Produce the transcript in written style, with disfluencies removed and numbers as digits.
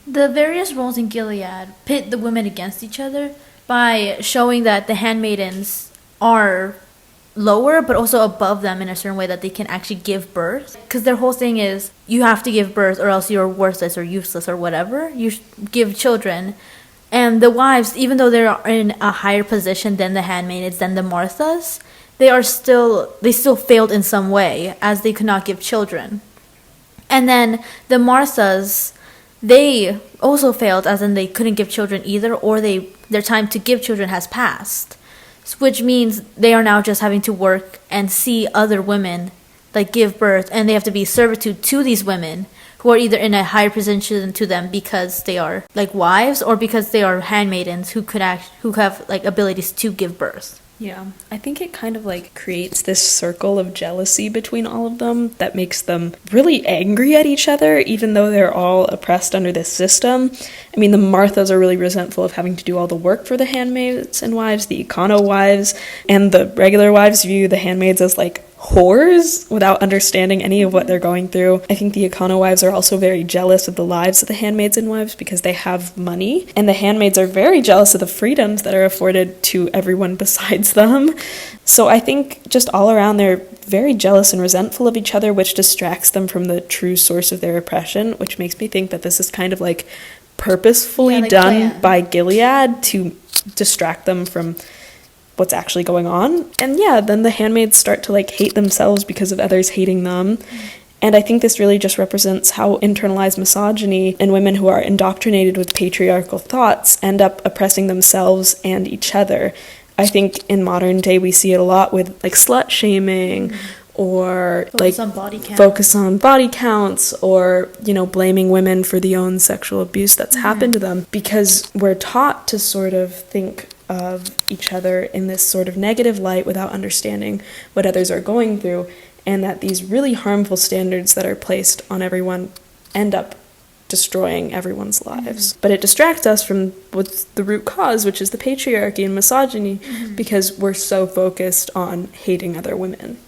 The various roles in Gilead pit the women against each other by showing that the handmaidens are lower but also above them in a certain way that they can actually give birth, because their whole thing is you have to give birth or else you're worthless or useless or whatever. You give children, and the wives, even though they're in a higher position than the handmaidens, than the Marthas, they still failed in some way, as they could not give children. And then the Marthas, they also failed, as in they couldn't give children either, or their time to give children has passed, which means they are now just having to work and see other women like give birth, and they have to be servitude to these women who are either in a higher position to them because they are like wives, or because they are handmaidens who have like abilities to give birth. Yeah, I think it kind of like creates this circle of jealousy between all of them that makes them really angry at each other, even though they're all oppressed under this system. I mean, the Marthas are really resentful of having to do all the work for the handmaids and wives. The Econo wives and the regular wives view the handmaids as like whores without understanding any of what they're going through. I think the Econo wives are also very jealous of the lives of the handmaids and wives because they have money, and the handmaids are very jealous of the freedoms that are afforded to everyone besides them. So I think just all around they're very jealous and resentful of each other, which distracts them from the true source of their oppression, which makes me think that this is kind of like purposefully done planned by Gilead to distract them from what's actually going on. And yeah, then the handmaids start to like hate themselves because of others hating them. And I think this really just represents how internalized misogyny and women who are indoctrinated with patriarchal thoughts end up oppressing themselves and each other. I think in modern day we see it a lot with like slut shaming, or focus on body counts, or blaming women for the own sexual abuse that's happened to them, because we're taught to sort of think of each other in this sort of negative light without understanding what others are going through, and that these really harmful standards that are placed on everyone end up destroying everyone's lives. But it distracts us from what's the root cause, which is the patriarchy and misogyny, because we're so focused on hating other women.